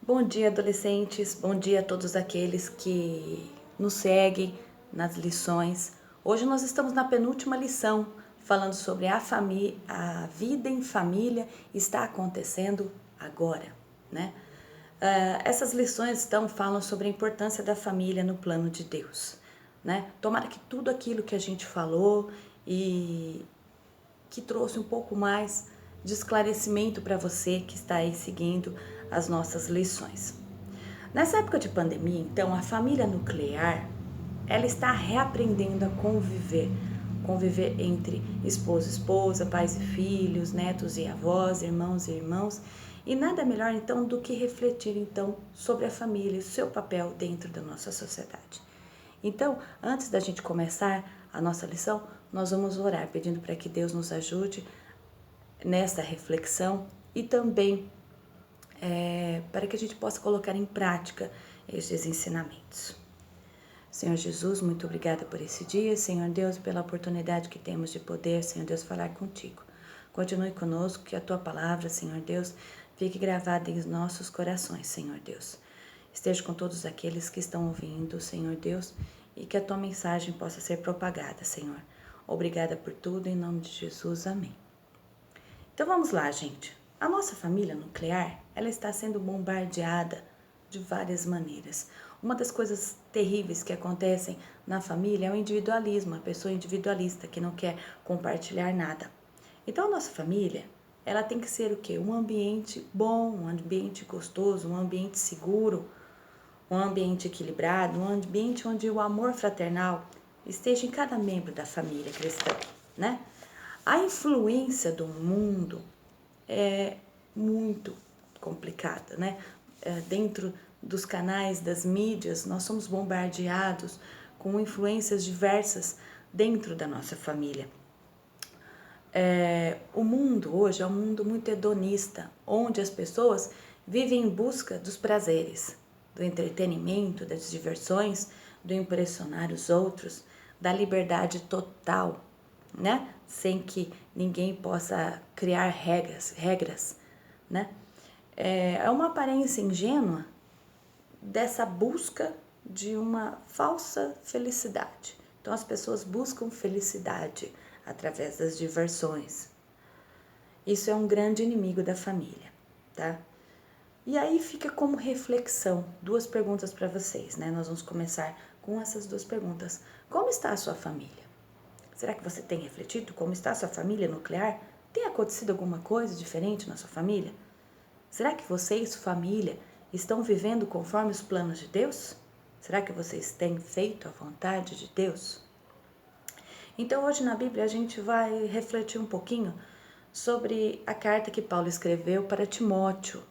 Bom dia, adolescentes. Bom dia a todos aqueles que nos seguem nas lições. Hoje nós estamos na penúltima lição, falando sobre a família, a vida em família está acontecendo agora, né? Essas lições então falam sobre a importância da família no plano de Deus, né? Tomara que tudo aquilo que a gente falou e que trouxe um pouco mais de esclarecimento para você que está aí seguindo as nossas lições. Nessa época de pandemia, então, a família nuclear, ela está reaprendendo a conviver entre esposo e esposa, pais e filhos, netos e avós, irmãos e irmãos, e nada melhor então do que refletir então sobre a família e o seu papel dentro da nossa sociedade. Então, antes da gente começar a nossa lição, nós vamos orar pedindo para que Deus nos ajude nessa reflexão e também para que a gente possa colocar em prática estes ensinamentos. Senhor Jesus, muito obrigada por esse dia, Senhor Deus, pela oportunidade que temos de poder, Senhor Deus, falar contigo. Continue conosco, que a tua palavra, Senhor Deus, fique gravada em nossos corações, Senhor Deus. Esteja com todos aqueles que estão ouvindo, Senhor Deus, e que a tua mensagem possa ser propagada, Senhor. Obrigada por tudo, em nome de Jesus, amém. Então vamos lá, gente. A nossa família nuclear, ela está sendo bombardeada de várias maneiras. Uma das coisas terríveis que acontecem na família é o individualismo, a pessoa individualista que não quer compartilhar nada. Então a nossa família, ela tem que ser o quê? Um ambiente bom, um ambiente gostoso, um ambiente seguro, um ambiente equilibrado, um ambiente onde o amor fraternal esteja em cada membro da família cristã, né? A influência do mundo é muito complicada, né? Dentro dos canais, das mídias, nós somos bombardeados com influências diversas dentro da nossa família. O mundo hoje é um mundo muito hedonista, onde as pessoas vivem em busca dos prazeres, do entretenimento, das diversões, do impressionar os outros, da liberdade total, né? Sem que ninguém possa criar regras, né? É uma aparência ingênua dessa busca de uma falsa felicidade. Então as pessoas buscam felicidade através das diversões. Isso é um grande inimigo da família, tá? E aí fica como reflexão duas perguntas para vocês, né? Nós vamos começar com essas duas perguntas. Como está a sua família? Será que você tem refletido como está a sua família nuclear? Tem acontecido alguma coisa diferente na sua família? Será que vocês, família, estão vivendo conforme os planos de Deus? Será que vocês têm feito a vontade de Deus? Então hoje na Bíblia a gente vai refletir um pouquinho sobre a carta que Paulo escreveu para Timóteo,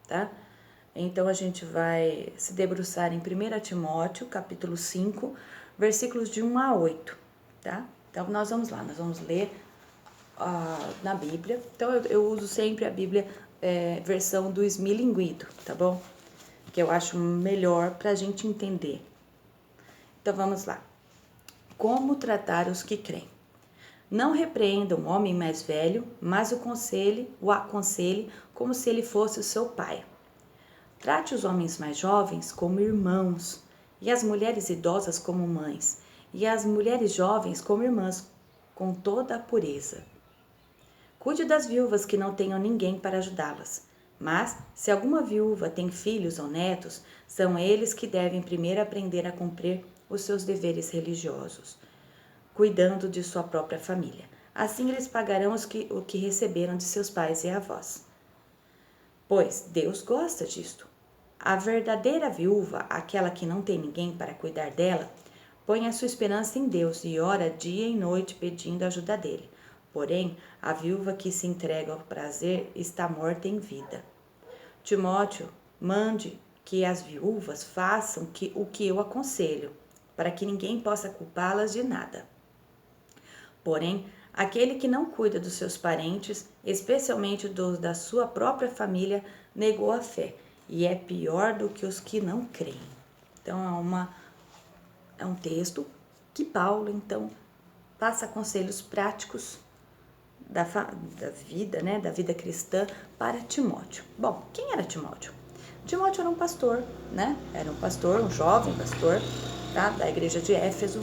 tá? Então a gente vai se debruçar em 1 Timóteo, capítulo 5, versículos de 1 a 8, tá? Então nós vamos lá, nós vamos ler na Bíblia. Então eu uso sempre a Bíblia versão do Esmilinguido, tá bom? Que eu acho melhor para a gente entender. Então vamos lá. Como tratar os que creem? Não repreenda um homem mais velho, mas o aconselhe como se ele fosse o seu pai. Trate os homens mais jovens como irmãos, e as mulheres idosas como mães, e as mulheres jovens como irmãs, com toda a pureza. Cuide das viúvas que não tenham ninguém para ajudá-las. Mas, se alguma viúva tem filhos ou netos, são eles que devem primeiro aprender a cumprir os seus deveres religiosos, cuidando de sua própria família. Assim eles pagarão o que receberam de seus pais e avós. Pois Deus gosta disto. A verdadeira viúva, aquela que não tem ninguém para cuidar dela, põe a sua esperança em Deus e ora dia e noite pedindo a ajuda dele. Porém, a viúva que se entrega ao prazer está morta em vida. Timóteo, mande que as viúvas façam o que eu aconselho, para que ninguém possa culpá-las de nada. Porém, aquele que não cuida dos seus parentes, especialmente dos da sua própria família, negou a fé e é pior do que os que não creem. Então é um texto que Paulo então passa conselhos práticos da vida, né, da vida cristã para Timóteo. Bom, quem era Timóteo? Timóteo era um pastor, né? Era um pastor, um jovem pastor, tá? Da igreja de Éfeso,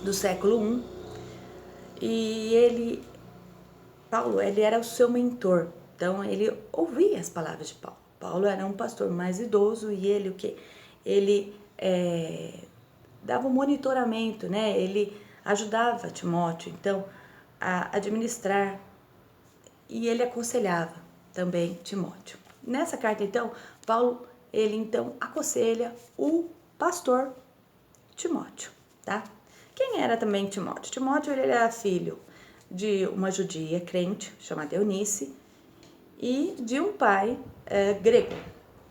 do século I. E Paulo, ele era o seu mentor. Então, ele ouvia as palavras de Paulo. Paulo era um pastor mais idoso e ele o quê? Ele dava um monitoramento, né? Ele ajudava Timóteo, então, a administrar, e ele aconselhava também Timóteo. Nessa carta, então, Paulo, ele então aconselha o pastor Timóteo, tá? Quem era também Timóteo? Timóteo, ele era filho de uma judia crente chamada Eunice e de um pai grego,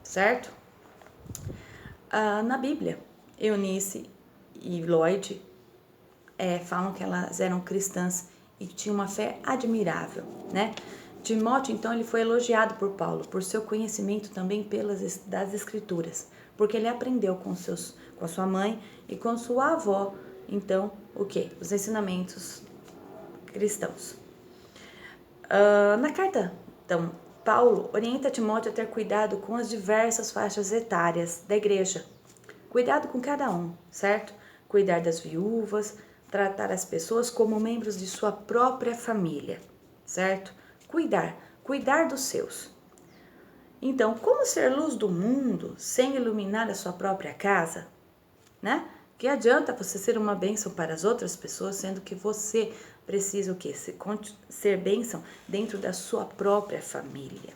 certo? Na Bíblia, Eunice e Lloyd falam que elas eram cristãs e tinham uma fé admirável, né? Timóteo, então, ele foi elogiado por Paulo por seu conhecimento também das escrituras, porque ele aprendeu com a sua mãe e com sua avó, então, o quê? Os ensinamentos cristãos. Na carta, então, Paulo orienta Timóteo a ter cuidado com as diversas faixas etárias da igreja. Cuidado com cada um, certo? Cuidar das viúvas, tratar as pessoas como membros de sua própria família, certo? Cuidar dos seus. Então, como ser luz do mundo sem iluminar a sua própria casa, né? Que adianta você ser uma bênção para as outras pessoas, sendo que você precisa o quê? Ser bênção dentro da sua própria família.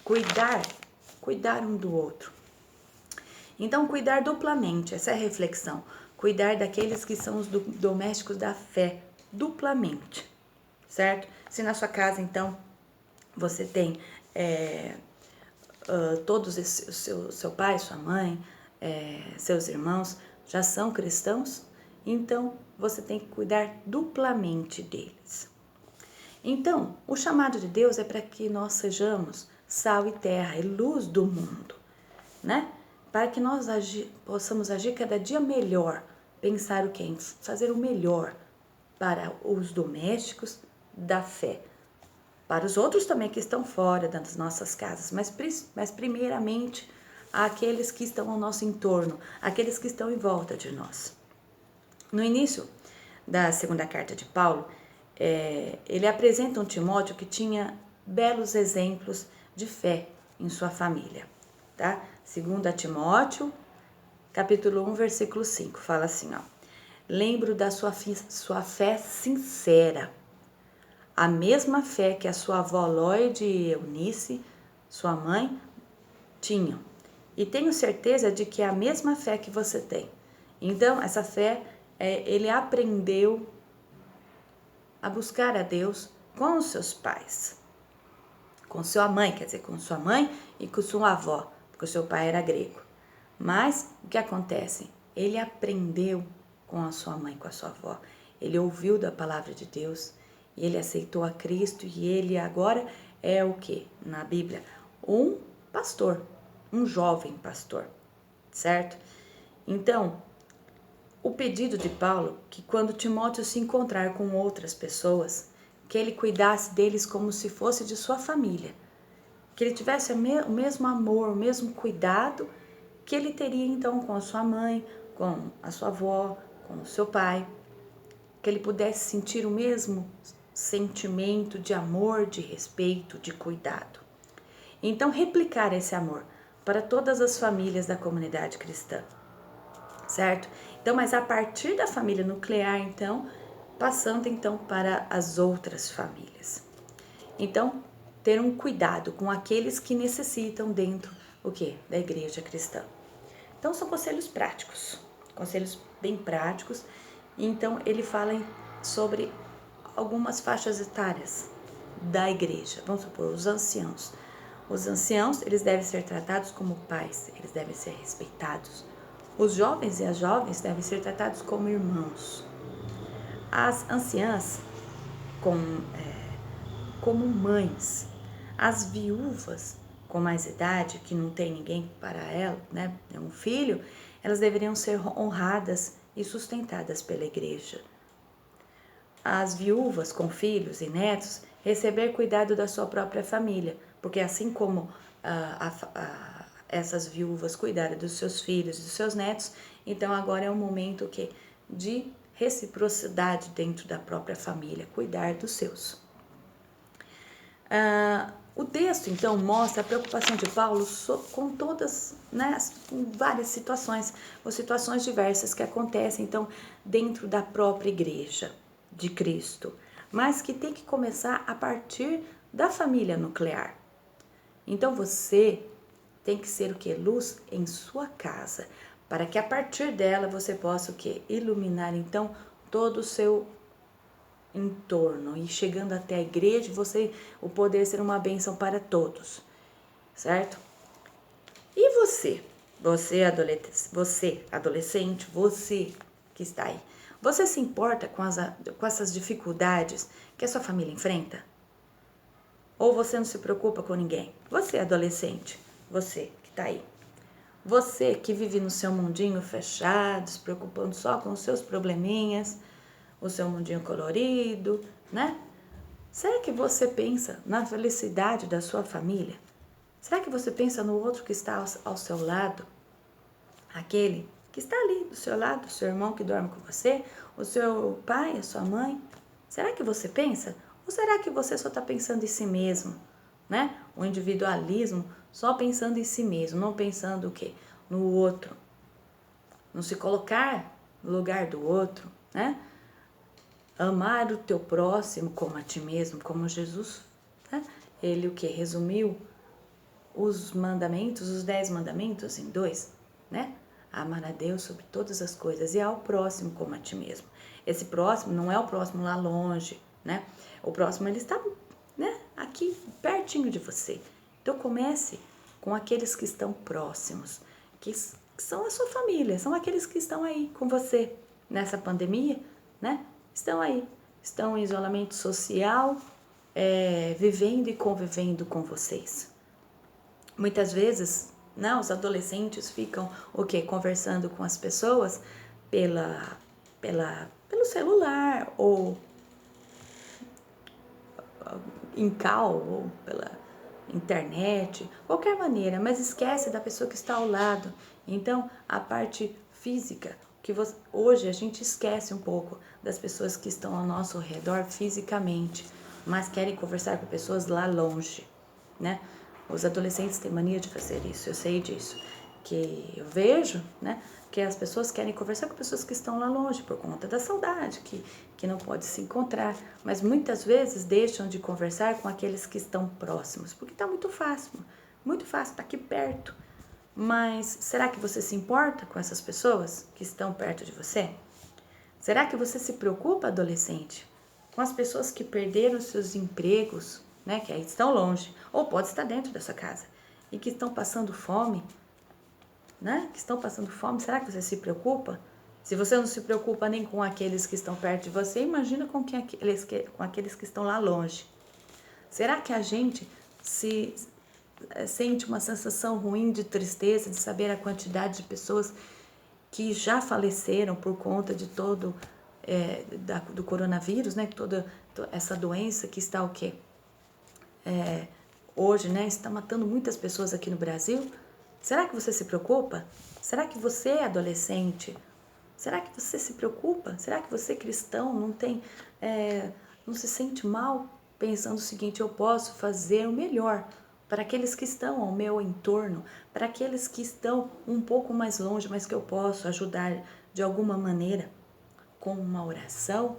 Cuidar um do outro. Então, cuidar duplamente, essa é a reflexão. Cuidar daqueles que são os domésticos da fé, duplamente, certo? Se na sua casa, então, você tem todos seu pai, sua mãe, seus irmãos já são cristãos, então você tem que cuidar duplamente deles. Então, o chamado de Deus é para que nós sejamos sal e terra e luz do mundo, né? Para que nós possamos agir cada dia melhor, pensar o quê? Fazer o melhor para os domésticos da fé, para os outros também que estão fora das nossas casas, mas primeiramente aqueles que estão ao nosso entorno, aqueles que estão em volta de nós. No início da segunda carta de Paulo, ele apresenta um Timóteo que tinha belos exemplos de fé em sua família, tá? 2 Timóteo, capítulo 1, versículo 5, fala assim, ó: lembro da sua fé sincera, a mesma fé que a sua avó Lloyd e Eunice, sua mãe, tinham. E tenho certeza de que é a mesma fé que você tem. Então, essa fé, ele aprendeu a buscar a Deus com os seus pais. Com sua mãe, quer dizer, com sua mãe e com sua avó, porque o seu pai era grego. Mas, o que acontece? Ele aprendeu com a sua mãe, com a sua avó. Ele ouviu da palavra de Deus, e ele aceitou a Cristo, e ele agora é o que? Na Bíblia, um pastor, um jovem pastor, certo? Então, o pedido de Paulo, que quando Timóteo se encontrar com outras pessoas, que ele cuidasse deles como se fosse de sua família, que ele tivesse o mesmo amor, o mesmo cuidado que ele teria então com a sua mãe, com a sua avó, com o seu pai, que ele pudesse sentir o mesmo sentimento de amor, de respeito, de cuidado. Então, replicar esse amor para todas as famílias da comunidade cristã, certo? Então, mas a partir da família nuclear, então, passando então para as outras famílias. Então, ter um cuidado com aqueles que necessitam dentro o quê? Da igreja cristã. Então, são conselhos práticos, conselhos bem práticos. Então, ele fala sobre algumas faixas etárias da igreja. Vamos supor, os anciãos. Os anciãos, eles devem ser tratados como pais, eles devem ser respeitados. Os jovens e as jovens devem ser tratados como irmãos. As anciãs, como mães. As viúvas com mais idade, que não tem ninguém para ela, né, um filho, elas deveriam ser honradas e sustentadas pela igreja. As viúvas com filhos e netos receber cuidado da sua própria família, porque assim como essas viúvas cuidarem dos seus filhos, dos seus netos. Então agora é um momento de reciprocidade dentro da própria família, cuidar dos seus. O texto, então, mostra a preocupação de Paulo com todas, né, com várias situações, ou situações diversas que acontecem, então, dentro da própria igreja de Cristo, mas que tem que começar a partir da família nuclear. Então, você tem que ser o quê? Luz em sua casa, para que a partir dela você possa o quê? Iluminar, então, todo o seu entorno e chegando até a igreja, o poder ser uma bênção para todos, certo? E você adolescente, você que está aí, você se importa com essas dificuldades que a sua família enfrenta? Ou você não se preocupa com ninguém? Você adolescente, você que está aí, você que vive no seu mundinho fechado, se preocupando só com os seus probleminhas, o seu mundinho colorido, né? Será que você pensa na felicidade da sua família? Será que você pensa no outro que está ao seu lado? Aquele que está ali do seu lado, o seu irmão que dorme com você, o seu pai, a sua mãe? Será que você pensa? Ou será que você só está pensando em si mesmo, né? O individualismo, só pensando em si mesmo, não pensando o quê? No outro. Não se colocar no lugar do outro, né? Amar o teu próximo como a ti mesmo, como Jesus, né? Ele o que? Resumiu os mandamentos, os 10 mandamentos em 2, né? Amar a Deus sobre todas as coisas e ao próximo como a ti mesmo. Esse próximo não é o próximo lá longe, né? O próximo ele está, né, aqui pertinho de você. Então comece com aqueles que estão próximos, que são a sua família, são aqueles que estão aí com você nessa pandemia, né? Estão aí, estão em isolamento social, vivendo e convivendo com vocês. Muitas vezes, né, os adolescentes ficam o quê? Conversando com as pessoas pelo celular, ou em call, ou pela internet, qualquer maneira, mas esquece da pessoa que está ao lado. Então, a parte física, hoje a gente esquece um pouco das pessoas que estão ao nosso redor fisicamente, mas querem conversar com pessoas lá longe, né? Os adolescentes têm mania de fazer isso, eu sei disso, que eu vejo, né? Que as pessoas querem conversar com pessoas que estão lá longe por conta da saudade, que não pode se encontrar, mas muitas vezes deixam de conversar com aqueles que estão próximos, porque está muito fácil, está aqui perto. Mas será que você se importa com essas pessoas que estão perto de você? Será que você se preocupa, adolescente, com as pessoas que perderam seus empregos, né, que aí estão longe, ou pode estar dentro da sua casa, e que estão passando fome, né? Que estão passando fome? Será que você se preocupa? Se você não se preocupa nem com aqueles que estão perto de você, imagina com aqueles que estão lá longe. Será que a gente sente uma sensação ruim de tristeza, de saber a quantidade de pessoas que já faleceram por conta de todo do coronavírus, né? Toda essa doença que está o quê? Hoje, né? Está matando muitas pessoas aqui no Brasil. Será que você se preocupa? Será que você é adolescente? Será que você se preocupa? Será que você cristão não se sente mal pensando o seguinte: eu posso fazer o melhor para aqueles que estão ao meu entorno, para aqueles que estão um pouco mais longe, mas que eu posso ajudar de alguma maneira, com uma oração,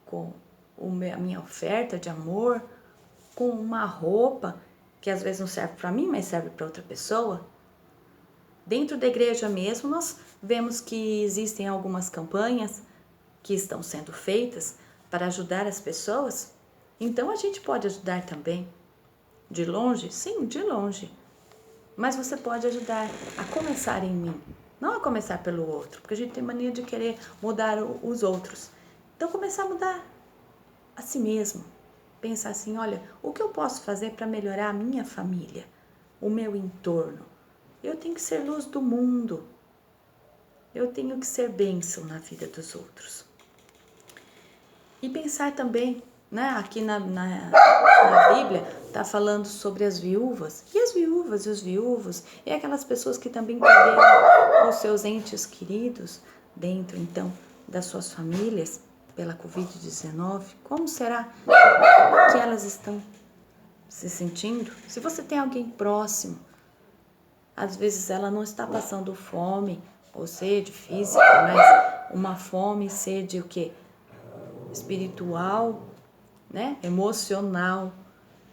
com a minha oferta de amor, com uma roupa que às vezes não serve para mim, mas serve para outra pessoa. Dentro da igreja mesmo, nós vemos que existem algumas campanhas que estão sendo feitas para ajudar as pessoas. Então, a gente pode ajudar também. De longe? Sim, de longe. Mas você pode ajudar a começar em mim, não a começar pelo outro, porque a gente tem mania de querer mudar os outros. Então, começar a mudar a si mesmo. Pensar assim: olha, o que eu posso fazer para melhorar a minha família, o meu entorno? Eu tenho que ser luz do mundo. Eu tenho que ser bênção na vida dos outros. E pensar também, né, aqui na Bíblia, está falando sobre as viúvas. E as viúvas e os viúvos, e aquelas pessoas que também perderam os seus entes queridos dentro, então, das suas famílias pela Covid-19. Como será que elas estão se sentindo? Se você tem alguém próximo, às vezes ela não está passando fome ou sede física, mas uma fome e sede o quê? Espiritual, né? Emocional.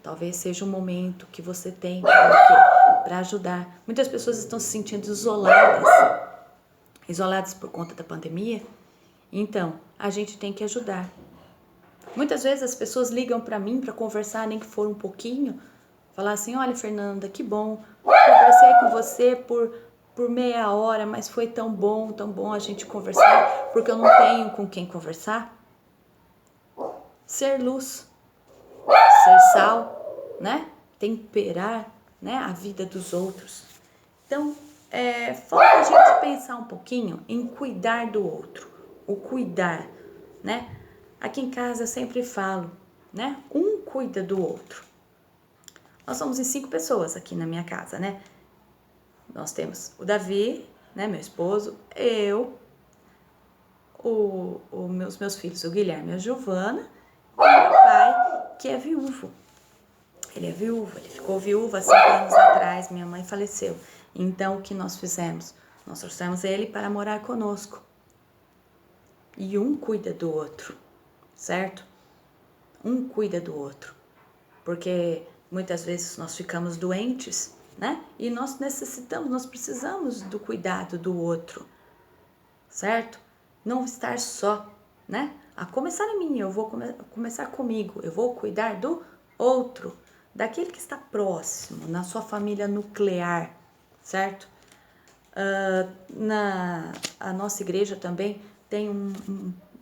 Talvez seja um momento que você tem para ajudar. Muitas pessoas estão se sentindo isoladas por conta da pandemia. Então, a gente tem que ajudar. Muitas vezes as pessoas ligam para mim para conversar, nem que for um pouquinho, falar assim: olha, Fernanda, que bom, conversei com você por meia hora, mas foi tão bom a gente conversar, porque eu não tenho com quem conversar. Ser luz, ser sal, né? Temperar, né, a vida dos outros. Então, falta a gente pensar um pouquinho em cuidar do outro, o cuidar, né? Aqui em casa eu sempre falo, né? Um cuida do outro. Nós somos em 5 pessoas aqui na minha casa, né? Nós temos o Davi, né, meu esposo, eu, meus filhos, o Guilherme e a Giovana, e meu pai, que é viúvo. Ele é viúvo, ele ficou viúvo há 5 anos atrás, minha mãe faleceu. Então, o que nós fizemos? Nós trouxemos ele para morar conosco. E um cuida do outro, certo? Um cuida do outro. Porque muitas vezes nós ficamos doentes, né? E nós precisamos do cuidado do outro, certo? Não estar só, né? A começar em mim, eu vou começar comigo, eu vou cuidar do outro, daquele que está próximo, na sua família nuclear, certo? A nossa igreja também tem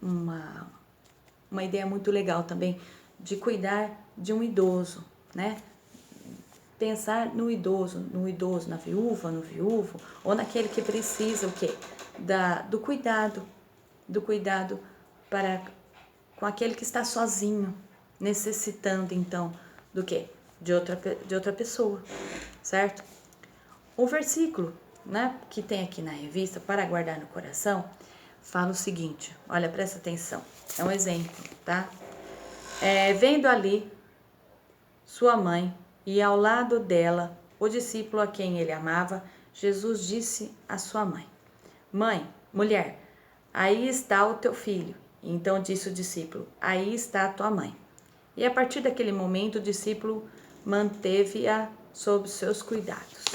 uma ideia muito legal também de cuidar de um idoso, né? Pensar no idoso, na viúva, no viúvo, ou naquele que precisa o quê? Do cuidado com aquele que está sozinho, necessitando então do quê? De outra pessoa, certo? O versículo, né, que tem aqui na revista, para guardar no coração, fala o seguinte, olha, presta atenção, é um exemplo, tá? Vendo ali sua mãe e ao lado dela o discípulo a quem ele amava, Jesus disse à sua mãe: Mãe, mulher, aí está o teu filho. E então disse o discípulo: Aí está a tua mãe. E a partir daquele momento o discípulo manteve-a sob seus cuidados.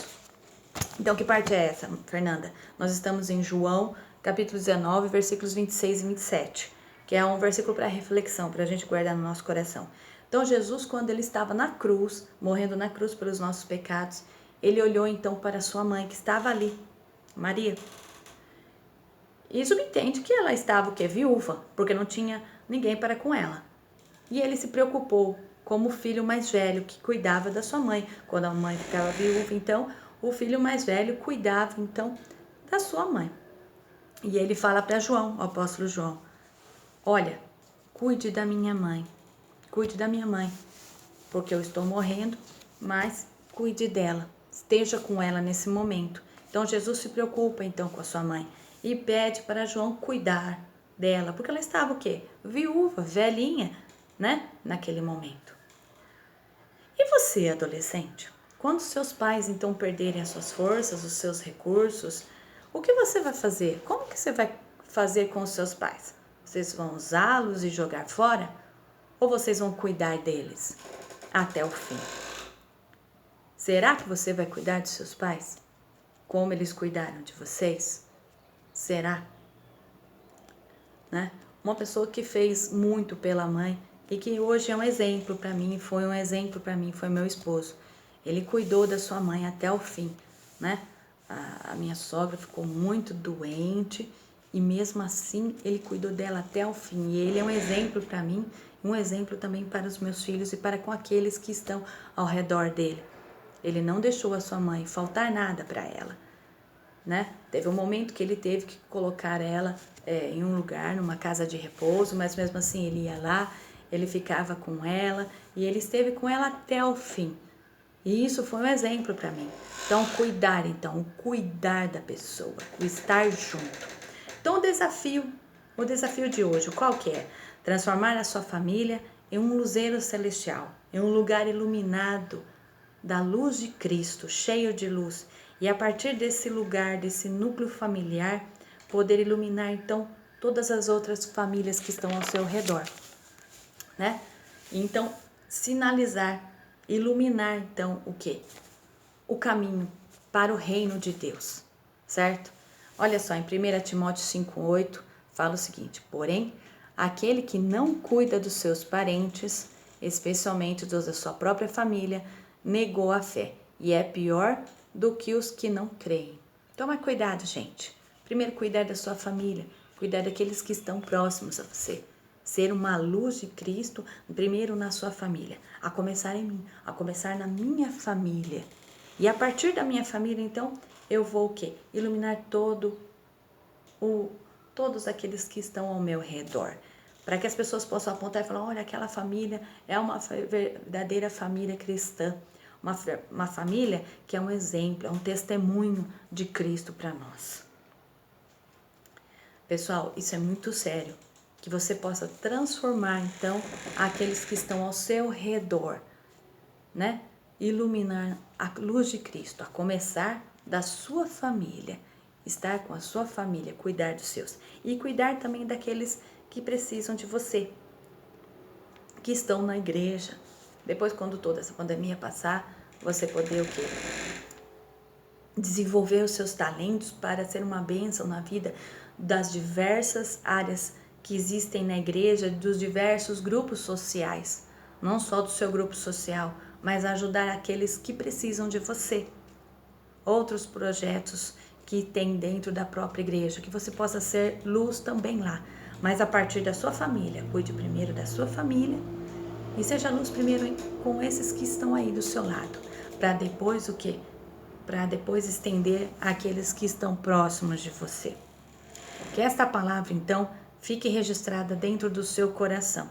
Então, que parte é essa, Fernanda? Nós estamos em João, capítulo 19, versículos 26 e 27, que é um versículo para reflexão, para a gente guardar no nosso coração. Então, Jesus, quando ele estava na cruz, morrendo na cruz pelos nossos pecados, ele olhou então para sua mãe, que estava ali, Maria. E subentende que ela estava, viúva, porque não tinha ninguém para com ela. E ele se preocupou como o filho mais velho que cuidava da sua mãe. Quando a mãe ficava viúva, então, o filho mais velho cuidava, então, da sua mãe. E ele fala para João, o apóstolo João: Olha, cuide da minha mãe, porque eu estou morrendo, mas cuide dela, esteja com ela nesse momento. Então, Jesus se preocupa, então, com a sua mãe e pede para João cuidar dela, porque ela estava o quê? Viúva, velhinha, né? Naquele momento. E você, adolescente? Quando seus pais, então, perderem as suas forças, os seus recursos, o que você vai fazer? Como que você vai fazer com os seus pais? Vocês vão usá-los e jogar fora? Ou vocês vão cuidar deles até o fim? Será que você vai cuidar de seus pais? Como eles cuidaram de vocês? Será? Né? Uma pessoa que fez muito pela mãe e que hoje é um exemplo para mim, foi meu esposo. Ele cuidou da sua mãe até o fim, né? A minha sogra ficou muito doente e mesmo assim ele cuidou dela até o fim. E ele é um exemplo para mim, um exemplo também para os meus filhos e para com aqueles que estão ao redor dele. Ele não deixou a sua mãe faltar nada para ela, né? Teve um momento que ele teve que colocar ela em um lugar, numa casa de repouso, mas mesmo assim ele ia lá ele ficava com ela e ele esteve com ela até o fim. E isso foi um exemplo para mim. Então, o cuidar da pessoa, o estar junto. Então, o desafio de hoje, qual que é? Transformar a sua família em um luzeiro celestial, em um lugar iluminado da luz de Cristo, cheio de luz. E a partir desse lugar, desse núcleo familiar, poder iluminar então todas as outras famílias que estão ao seu redor, né? Então, sinalizar, iluminar então o quê? O caminho para o reino de Deus, certo? Olha só, em 1 Timóteo 5,8 fala o seguinte: porém, aquele que não cuida dos seus parentes, especialmente dos da sua própria família, negou a fé e é pior do que os que não creem. Toma cuidado, gente. Primeiro, cuidar da sua família, cuidar daqueles que estão próximos a você. Ser uma luz de Cristo, primeiro na sua família, a começar em mim, a começar na minha família. E a partir da minha família, então, eu vou o quê? Iluminar todos aqueles que estão ao meu redor. Para que as pessoas possam apontar e falar, olha, aquela família é uma verdadeira família cristã. Uma família que é um exemplo, é um testemunho de Cristo para nós. Pessoal, isso é muito sério. Que você possa transformar, então, aqueles que estão ao seu redor, né? Iluminar a luz de Cristo, a começar da sua família, estar com a sua família, cuidar dos seus e cuidar também daqueles que precisam de você, que estão na igreja. Depois, quando toda essa pandemia passar, você poder o quê? Desenvolver os seus talentos para ser uma bênção na vida das diversas áreas que existem na igreja, dos diversos grupos sociais, não só do seu grupo social, mas ajudar aqueles que precisam de você. Outros projetos que tem dentro da própria igreja, que você possa ser luz também lá, mas a partir da sua família. Cuide primeiro da sua família e seja luz primeiro com esses que estão aí do seu lado, para depois o quê? Para depois estender àqueles que estão próximos de você. Que esta palavra, então, fique registrada dentro do seu coração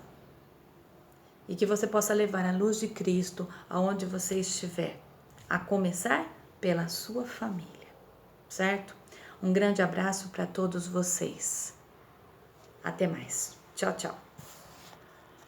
e que você possa levar a luz de Cristo aonde você estiver, a começar pela sua família, certo? Um grande abraço para todos vocês. Até mais. Tchau, tchau.